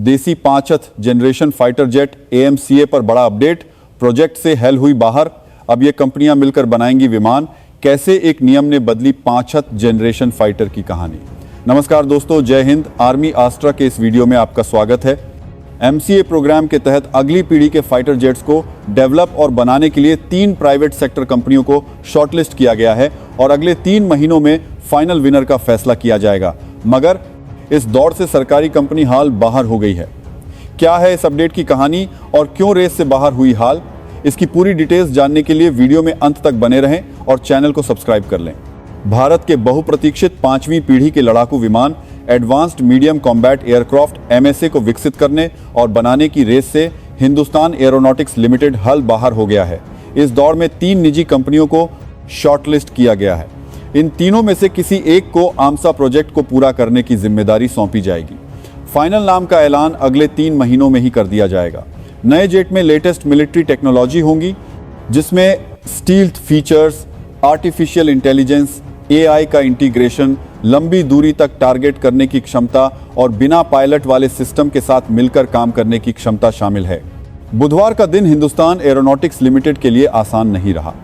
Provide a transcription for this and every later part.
देसी 5th generation fighter jet AMCA पर बड़ा अपडेट, प्रोजेक्ट से हेल हुई बाहर, अब ये कंपनियां मिलकर बनाएंगी विमान। कैसे एक नियम ने बदली 5th जनरेशन फाइटर की कहानी। नमस्कार दोस्तों, जय हिंद। आर्मी आस्ट्रा के इस वीडियो में आपका स्वागत है। MCA प्रोग्राम के तहत अगली पीढ़ी के फाइटर जेट्स को डेवलप और बनाने के लिए 3 प्राइवेट सेक्टर कंपनियों को शॉर्टलिस्ट किया गया है और अगले 3 महीनों में फाइनल विनर का फैसला किया जाएगा। मगर इस दौड़ से सरकारी कंपनी हाल बाहर हो गई है। क्या है इस अपडेट की कहानी और क्यों रेस से बाहर हुई हाल, इसकी पूरी डिटेल्स जानने के लिए वीडियो में अंत तक बने रहें और चैनल को सब्सक्राइब कर लें। भारत के बहुप्रतीक्षित 5वीं पीढ़ी के लड़ाकू विमान advanced medium combat aircraft MSA को विकसित करने और बनाने की रेस से हिंदुस्तान एरोनॉटिक्स लिमिटेड हाल बाहर हो गया है। इस दौड़ में 3 निजी कंपनियों को शॉर्टलिस्ट किया गया है। इन तीनों में से किसी एक को आमसा प्रोजेक्ट को पूरा करने की जिम्मेदारी सौंपी जाएगी। फाइनल नाम का ऐलान अगले 3 महीनों में ही कर दिया जाएगा। नए जेट में लेटेस्ट मिलिट्री टेक्नोलॉजी होंगी, जिसमें stealth features, artificial intelligence, AI का इंटीग्रेशन, लंबी दूरी तक टारगेट करने की क्षमता और बिना पायलट वाले सिस्टम के साथ मिलकर काम करने की क्षमता शामिल है। बुधवार का दिन हिंदुस्तान एरोनॉटिक्स लिमिटेड के लिए आसान नहीं रहा।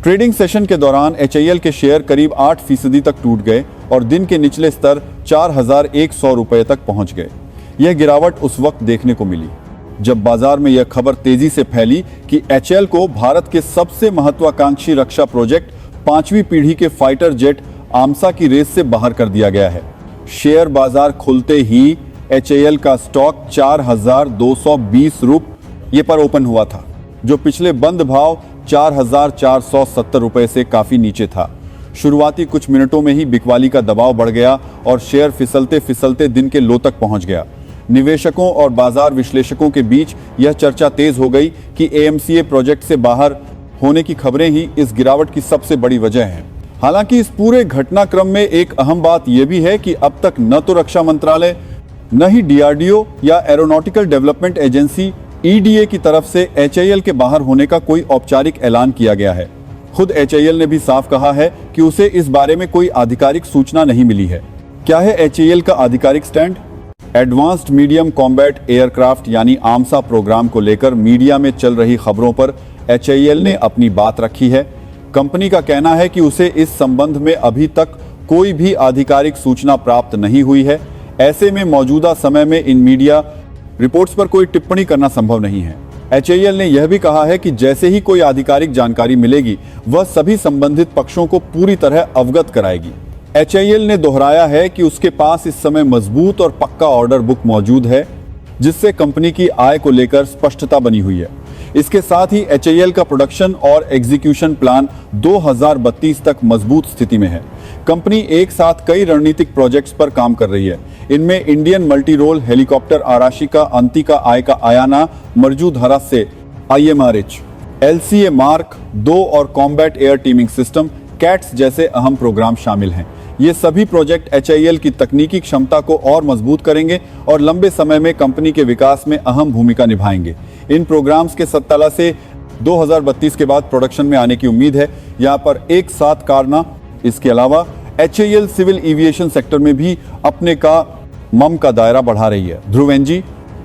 ट्रेडिंग सेशन के दौरान HAL के शेयर करीब 8% तक टूट गए और दिन के निचले स्तर 4,100 रुपए तक पहुंच गए। यह गिरावट उस वक्त देखने को मिली जब बाजार में यह खबर तेजी से फैली कि HAL को भारत के सबसे महत्वाकांक्षी रक्षा प्रोजेक्ट 5वीं पीढ़ी के फाइटर जेट आमसा की रेस से बाहर कर दिया गया है। शेयर बाजार खुलते ही HAL का स्टॉक 4,220 रुपये पर ओपन हुआ था, जो पिछले बंद भाव 4,470 रुपए से काफी नीचे था। शुरुआती कुछ मिनटों में ही बिकवाली का दबाव बढ़ गया और शेयर फिसलते फिसलते दिन के लो तक पहुंच गया। निवेशकों और बाजार विश्लेषकों के बीच यह चर्चा तेज हो गई कि AMCA प्रोजेक्ट से बाहर होने की खबरें ही इस गिरावट की सबसे बड़ी वजह हैं। हालांकि इस पूरे घटनाक्रम में एक अहम बात यह भी है कि अब तक न तो रक्षा मंत्रालय, न ही DRDO या एरोनॉटिकल डेवलपमेंट एजेंसी EDA की तरफ से HAL के बाहर होने का कोई औपचारिक ऐलान किया गया है। खुद HAL ने भी साफ कहा है कि उसे इस बारे में कोई आधिकारिक सूचना नहीं मिली है। क्या है HAL का आधिकारिक stand? Advanced medium combat aircraft यानी आमसा प्रोग्राम को लेकर मीडिया में चल रही खबरों पर HAL ने अपनी बात रखी है। कंपनी का कहना है कि उसे इस संबंध में अभी तक कोई भी आधिकारिक सूचना प्राप्त नहीं हुई है। ऐसे में मौजूदा समय में इन मीडिया रिपोर्ट्स पर कोई टिप्पणी करना संभव नहीं है। HAL ने यह भी कहा है कि जैसे ही कोई आधिकारिक जानकारी मिलेगी, वह सभी संबंधित पक्षों को पूरी तरह अवगत कराएगी। HAL ने दोहराया है कि उसके पास इस समय मजबूत और पक्का ऑर्डर बुक मौजूद है, जिससे कंपनी की आय को लेकर स्पष्टता बनी हुई है। इसके साथ ही HAL का प्रोडक्शन और एग्जीक्यूशन प्लान 2032 तक मजबूत स्थिति में है। कंपनी एक साथ कई रणनीतिक प्रोजेक्ट्स पर काम कर रही है। इनमें इंडियन मल्टी रोल हेलीकॉप्टर आराशिका अंतिका आय आयाना मरजूधरा से IMRH, LCA मार्क 2 और combat air teaming system CATS जैसे अहम प्रोग्राम शामिल हैं। ये सभी प्रोजेक्ट HAL की तकनीकी क्षमता को और मजबूत करेंगे और लंबे समय में कंपनी के विकास में अहम भूमिका निभाएंगे। इन प्रोग्राम्स के सत्ताला से 2032 के बाद प्रोडक्शन में आने की उम्मीद है। यहाँ पर एक साथ कारना, इसके अलावा HAL सिविल एविएशन सेक्टर में भी अपने का मम का दायरा बढ़ा रही है। ध्रुव NG,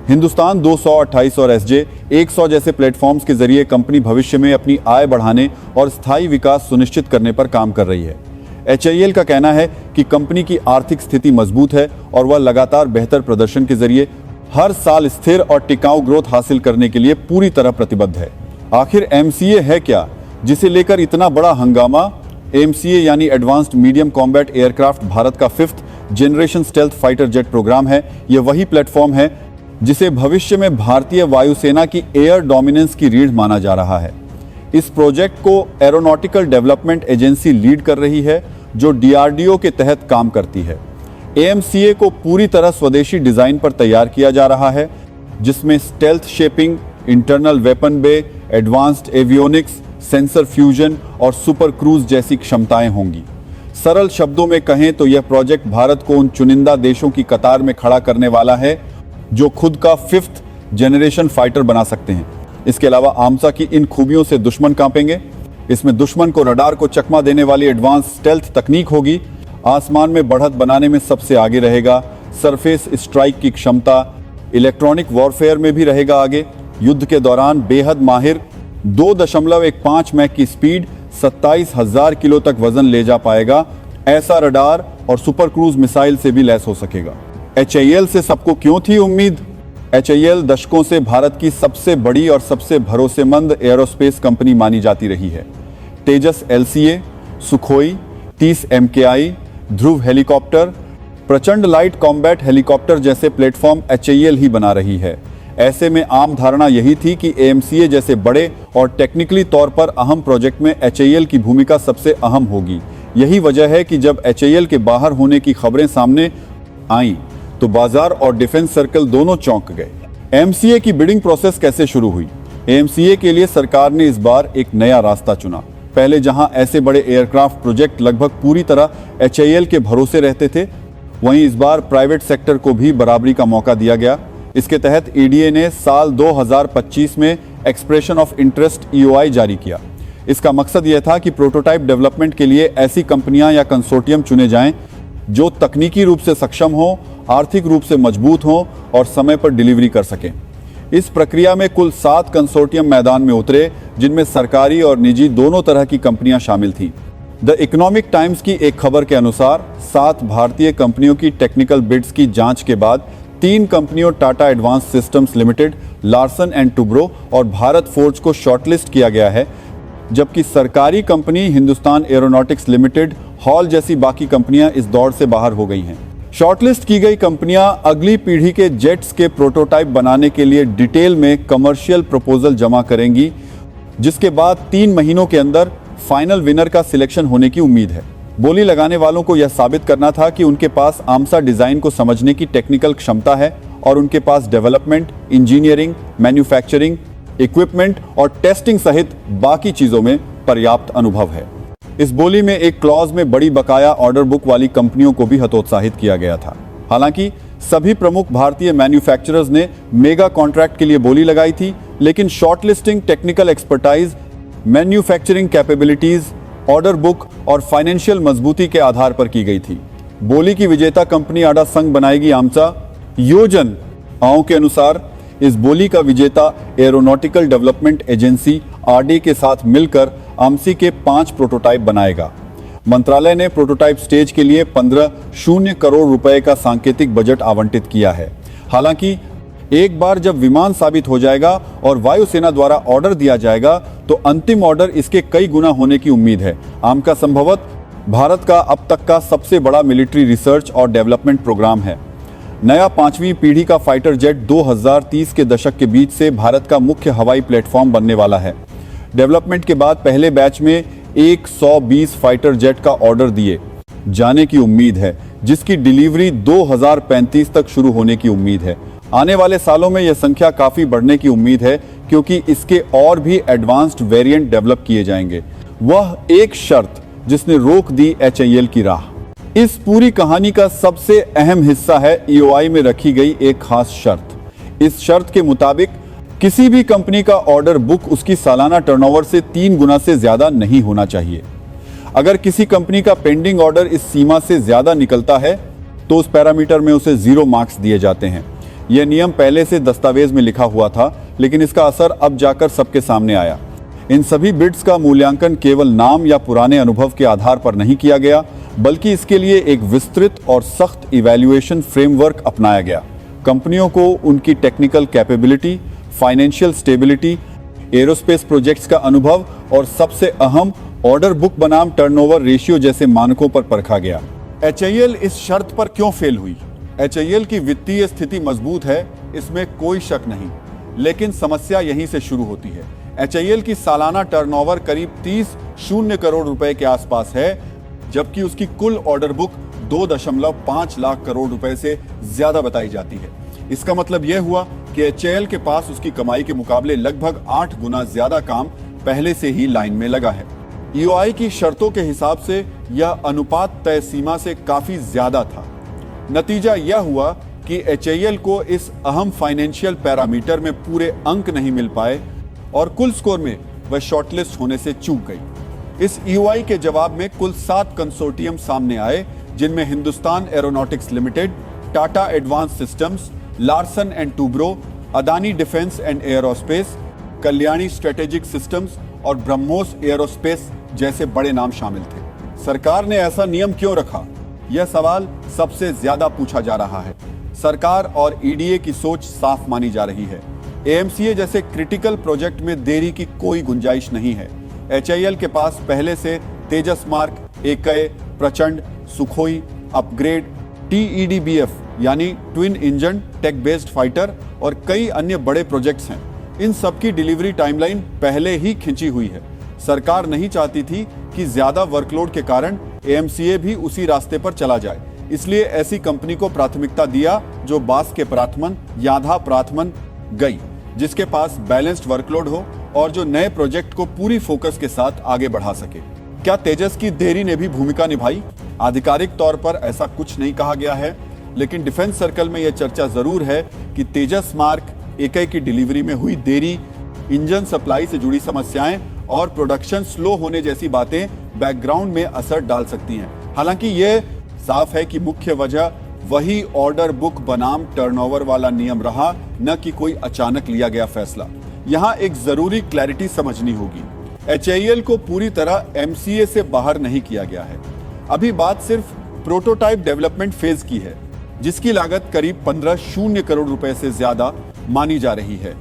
हिंदुस्तान 228 और SJ 100 जैसे प्लेटफॉर्म्स के जरिए कंपनी भविष्य में अपनी आय बढ़ाने और स्थायी विकास सुनिश्चित करने पर काम कर रही है। HAL का कहना है कि कंपनी की आर्थिक स्थिति मजबूत है और वह लगातार बेहतर प्रदर्शन के जरिए हर साल स्थिर और टिकाऊ ग्रोथ हासिल करने के लिए पूरी तरह प्रतिबद्ध है। आखिर MCA है क्या, जिसे लेकर इतना बड़ा हंगामा? AMCA यानी advanced medium combat aircraft Bharat का 5th generation stealth fighter jet programme है। यह वही प्लेटफॉर्म है जिसे भविष्य में भारतीय वायुसेना की एयर डोमिनेंस की रीढ़ माना जा रहा है। इस प्रोजेक्ट को एरोनॉटिकल डेवलपमेंट एजेंसी लीड कर रही है, जो DRDO के तहत काम करती है। AMCA को पूरी तरह स्वदेशी डिजाइन पर तैयार किया जा रहा है, जिसमें स्टेल्थ शेपिंग, इंटरनल वेपन बे, एडवांस्ड एवियोनिक्स, सेंसर फ्यूजन और सुपर क्रूज जैसी क्षमताएं होंगी। सरल शब्दों में कहें तो यह प्रोजेक्ट भारत को उन चुनिंदा देशों की कतार में खड़ा करने वाला है जो खुद का 5th जनरेशन फाइटर बना सकते हैं। इसके अलावा आमसा की इन खूबियों से दुश्मन कांपेंगे। इसमें दुश्मन को रडार को चकमा देने वाली एडवांस स्टेल्थ तकनीक होगी, आसमान में बढ़त बनाने में सबसे आगे रहेगा, सरफेस स्ट्राइक की क्षमता, इलेक्ट्रॉनिक वॉरफेयर में भी रहेगा आगे। युद्ध के दौरान बेहद माहिर, 2.15 मैक की स्पीड, 27,000 किलो तक वजन ले जा पाएगा। ऐसा रडार और सुपर क्रूज मिसाइल से भी लैस हो सकेगा। HAL से सबको क्यों थी उम्मीद? HAL दशकों से भारत की सबसे बड़ी और सबसे भरोसेमंद एरोस्पेस कंपनी मानी जाती रही है। तेजस LCA, सुखोई, 30 MKI, ध्रुव हेलीकॉप्टर, प्रचंड लाइट कॉम्बैट हेलीकॉप्टर जैसे प्लेटफॉर्म HAL ही बना रही है। ऐसे में आम धारणा यही थी कि AMCA जैसे बड़े और टेक्निकली तौर पर अहम प्रोजेक्ट में HAL की भूमिका सबसे अहम होगी। यही वजह है कि जब HAL के बाहर होने की खबरें सामने आईं तो बाजार और डिफेंस सर्कल दोनों चौंक गए। AMCA की बिडिंग प्रोसेस कैसे शुरू हुई? AMCA के लिए सरकार ने इस बार एक नया रास्ता चुना। पहले जहां ऐसे बड़े एयरक्राफ्ट प्रोजेक्ट लगभग पूरी तरह HAL के भरोसे रहते थे, वहीं इस बार प्राइवेट सेक्टर को भी बराबरी का मौका दिया गया। इसके तहत EDA ने साल 2025 में एक्सप्रेशन ऑफ इंटरेस्ट EOI जारी किया। इसका मकसद यह था कि प्रोटोटाइप डेवलपमेंट के लिए ऐसी कंपनियां या कंसोर्टियम चुने जाएं जो तकनीकी रूप से सक्षम हो, आर्थिक रूप से मजबूत हो और समय पर डिलीवरी कर सकें। इस प्रक्रिया में कुल 7 कंसोर्टियम मैदान में उतरे, जिनमें सरकारी और निजी दोनों तरह की कंपनियां शामिल थीं। द इकोनॉमिक टाइम्स की एक खबर के अनुसार 7 भारतीय कंपनियों की टेक्निकल बिड्स की जांच के बाद 3 कंपनियों Tata advance systems limited, Larsen and Toubro और भारत फोर्ज को शॉर्टलिस्ट किया गया है, जबकि सरकारी company Hindustan aeronautics limited, hall जैसी बाकी कंपनियां इस दौड़ से बाहर हो गई हैं। शॉर्टलिस्ट की गई कंपनियां अगली पीढ़ी के जेट्स के प्रोटोटाइप बनाने के लिए डिटेल में कमर्शियल प्रपोजल जमा करेंगी, जिसके बाद 3 महीनों के अंदर फाइनल विनर का सिलेक्शन होने की उम्मीद है। बोली लगाने वालों को यह साबित करना था कि उनके पास आमसा डिजाइन को समझने की टेक्निकल क्षमता है और उनके पास डेवलपमेंट, इंजीनियरिंग, मैन्युफैक्चरिंग, इक्विपमेंट और टेस्टिंग सहित बाकी चीजों में पर्याप्त अनुभव है। इस बोली में एक क्लॉज में बड़ी बकाया ऑर्डर बुक वाली कंपनियों को भी हतोत्साहित किया गया था। हालांकि सभी प्रमुख भारतीय मैन्युफैक्चरर्स ने मेगा कॉन्ट्रैक्ट के लिए बोली लगाई थी, लेकिन shortlisting technical expertise, manufacturing capabilities, order book और फाइनेंशियल मजबूती के आधार पर की गई थी। बोली की विजेता कंपनी आडा संघ बनाएगी आमसा। योजन आओ के अनुसार इस बोली का विजेता एरोनॉटिकल डेवलपमेंट एजेंसी RD के साथ मिलकर आमसी के 5 प्रोटोटाइप बनाएगा। मंत्रालय ने प्रोटोटाइप स्टेज के लिए 15 करोड़ रुपए का सांकेतिक बजट आवंटित किया है। हालांकि एक बार जब विमान साबित हो जाएगा और वायुसेना द्वारा ऑर्डर दिया जाएगा तो अंतिम ऑर्डर इसके कई गुना होने की उम्मीद है। आमका संभवतः भारत का अब तक का सबसे बड़ा मिलिट्री रिसर्च और डेवलपमेंट प्रोग्राम है। नया 5वीं पीढ़ी का फाइटर जेट 2030 के दशक के बीच से भारत का मुख्य हवाई प्लेटफॉर्म बनने वाला है। डेवलपमेंट के बाद पहले बैच में 120 फाइटर जेट का ऑर्डर दिए जाने की उम्मीद है, जिसकी डिलीवरी 2035 तक शुरू होने की उम्मीद है। आने वाले सालों में यह संख्या काफी बढ़ने की उम्मीद है, क्योंकि इसके और भी एडवांस्ड वेरिएंट डेवलप किए जाएंगे। वह एक शर्त जिसने रोक दी HAL की राह। इस पूरी कहानी का सबसे अहम हिस्सा है EOI में रखी गई एक खास शर्त। इस शर्त के मुताबिक किसी भी कंपनी का ऑर्डर बुक उसकी सालाना टर्नओवर से 3 गुना से ज्यादा नहीं होना चाहिए। अगर किसी कंपनी का पेंडिंग ऑर्डर इस सीमा से ज्यादा निकलता है तो उस पैरामीटर में उसे 0 मार्क्स दिए जाते हैं। यह नियम पहले से दस्तावेज में लिखा हुआ था, लेकिन इसका असर अब जाकर सबके सामने आया। इन सभी बिड्स का मूल्यांकन केवल नाम या पुराने अनुभव के आधार पर नहीं किया गया, बल्कि इसके लिए एक विस्तृत और सख्त इवैल्यूएशन फ्रेमवर्क अपनाया गया। कंपनियों को उनकी technical capability, financial stability, aerospace projects का अनुभव और सबसे अहम ऑर्डर बुक बनाम टर्नओवर रेशियो जैसे मानकों पर परखा गया। HAL इस शर्त पर क्यों फेल हुई? HAL की वित्तीय स्थिति मजबूत है, इसमें कोई शक नहीं, लेकिन समस्या यहीं से शुरू होती है। HAL की सालाना टर्नओवर करीब 30 करोड़ रुपए के आसपास है, जबकि उसकी कुल ऑर्डर बुक 2.5 लाख करोड़ रुपए से ज्यादा बताई जाती है। इसका मतलब यह हुआ कि HAL के पास उसकी कमाई के मुकाबले लगभग 8 गुना ज्यादा काम पहले से ही लाइन में लगा है। EOI की शर्तों के हिसाब से यह अनुपात तय सीमा से काफी ज्यादा था। नतीजा यह हुआ कि HAL को इस अहम फाइनेंशियल पैरामीटर में पूरे अंक नहीं मिल पाए और कुल स्कोर में वह शॉर्टलिस्ट होने से चूक गई। इस EOI के जवाब में कुल 7 कंसोर्टियम सामने आए, जिनमें Hindustan aeronautics limited, Tata advance systems, Larsen and Toubro, Adani defence and aerospace, Kalyani strategic systems और ब्रह्मोस एयरोस्पेस जैसे बड़े नाम शामिल थे। सरकार ने ऐसा नियम क्यों रखा? यह सवाल सबसे ज्यादा पूछा जा रहा है। सरकार और ईडीए की सोच साफ मानी जा रही है। एएमसीए जैसे क्रिटिकल प्रोजेक्ट में देरी की कोई गुंजाइश नहीं है। एचआईएल के पास पहले से तेजस मार्क, एकय, प्रचंड, सुखोई, अपग्रेड, टीईडीबीएफ यानी twin engine tech based fighter और कई अन्य बड़े प्रोजेक्ट्स हैं। इन सबकी डिलीवरी टाइमलाइन पहले ही खिंची हुई है। सरकार नहीं चाहती थी कि ज्यादा वर्कलोड के कारण एएमसीए भी उसी रास्ते पर चला जाए, इसलिए ऐसी कंपनी को प्राथमिकता दिया जो बास के प्राथमन, याधा प्राथमन गई, जिसके पास बैलेंस्ड वर्कलोड हो और जो नए प्रोजेक्ट को पूरी फोकस के साथ आगे बढ़ा सके। क्या तेजस की देरी ने भी भूमिका निभाई? आधिकारिक तौर पर ऐसा कुछ नहीं कहा गया है, लेकिन डिफेंस सर्कल में यह चर्चा जरूर है कि तेजस मार्क एकय की डिलीवरी में हुई देरी, इंजन सप्लाई से जुड़ी समस्याएं और प्रोडक्शन स्लो होने जैसी बातें बैकग्राउंड में असर डाल सकती हैं। हालांकि यह साफ है कि मुख्य वजह वही ऑर्डर बुक बनाम टर्नओवर वाला नियम रहा, न कि कोई अचानक लिया गया फैसला। यहां एक जरूरी क्लैरिटी समझनी होगी। एचआईएल को पूरी तरह एमसीए से बाहर नहीं किया गया है। अभी बात सिर्फ प्रोटोटाइप डेवलपमेंट फेज की है, जिसकी लागत करीब 15 करोड़ रुपए से ज्यादा मानी जा रही है।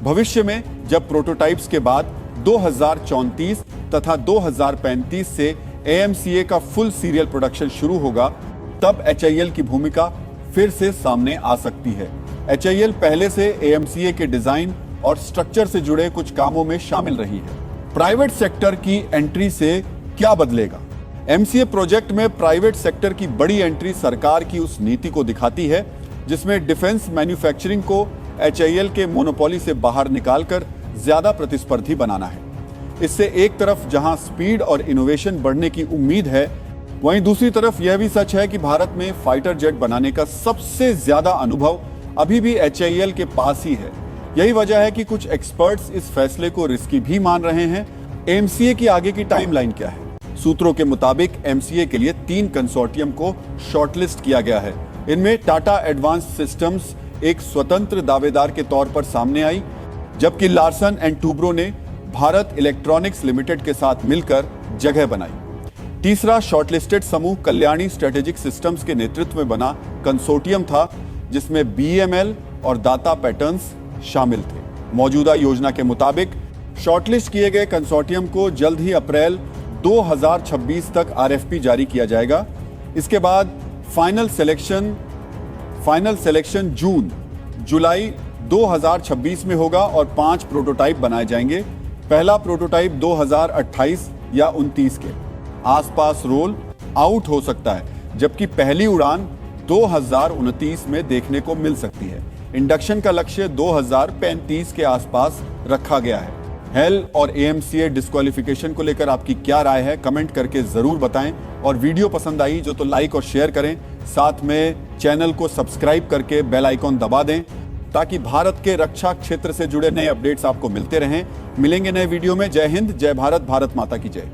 भविष्य में जब प्रोटोटाइप्स के बाद 2034 तथा 2035 से एएमसीए का फुल सीरियल प्रोडक्शन शुरू होगा, तब एचआईएल की भूमिका फिर से सामने आ सकती है। एचआईएल पहले से एएमसीए के डिजाइन और स्ट्रक्चर से जुड़े कुछ कामों में शामिल रही है। प्राइवेट सेक्टर की एंट्री से क्या बदलेगा? एमसीए प्रोजेक्ट में प्राइवेट सेक्टर की बड़ी एंट्री सरकार की उस नीति को दिखाती है जिसमें डिफेंस मैन्युफैक्चरिंग को एचआईएल के मोनोपोली से बाहर निकालकर ज्यादा प्रतिस्पर्धी बनाना है। इससे एक तरफ जहां स्पीड और इनोवेशन बढ़ने की उम्मीद है, वहीं दूसरी तरफ यह भी सच है कि भारत में फाइटर जेट बनाने का सबसे ज्यादा अनुभव अभी भी एचआईएल के पास ही है। यही वजह है कि कुछ एक्सपर्ट्स इस फैसले को रिस्की भी मान रहे हैं। एमसीए की आगे की टाइमलाइन क्या है? सूत्रों के मुताबिक एमसीए के लिए 3 कंसोर्टियम को शॉर्टलिस्ट किया गया है। इनमें टाटा एडवांस सिस्टम्स एक स्वतंत्र दावेदार के तौर पर सामने आई, जबकि लार्सन एंड टूब्रो ने भारत इलेक्ट्रॉनिक्स लिमिटेड के साथ मिलकर जगह बनाई। तीसरा शॉर्टलिस्टेड समूह कल्याणी स्ट्रेटेजिक सिस्टम्स के नेतृत्व में बना कंसोर्टियम था, जिसमें बीएमएल और दाता पैटर्न्स शामिल थे। मौजूदा योजना के मुताबिक शॉर्टलिस्ट किए गए कंसोर्टियम को जल्द ही अप्रैल 2026 तक आरएफपी जारी किया जाएगा। इसके बाद फाइनल सिलेक्शन जुलाई 2026 में होगा और 5 प्रोटोटाइप बनाए जाएंगे। पहला प्रोटोटाइप 2028 या 29 के आसपास रोल आउट हो सकता है, जबकि पहली उड़ान 2029 में देखने को मिल सकती है। इंडक्शन का लक्ष्य 2035 के आसपास रखा गया है। हेल और एएमसीए डिस्क्वालिफिकेशन को लेकर आपकी क्या राय है? कमेंट करके जरूर बताएं, और वीडियो पसंद आई जो तो लाइक और शेयर करें, साथ में चैनल को सब्सक्राइब करके बेल आइकॉन दबा दें ताकि भारत के रक्षा क्षेत्र से जुड़े नए अपडेट्स आपको मिलते रहें। मिलेंगे नए वीडियो में। जय हिंद, जय भारत, भारत माता की जय।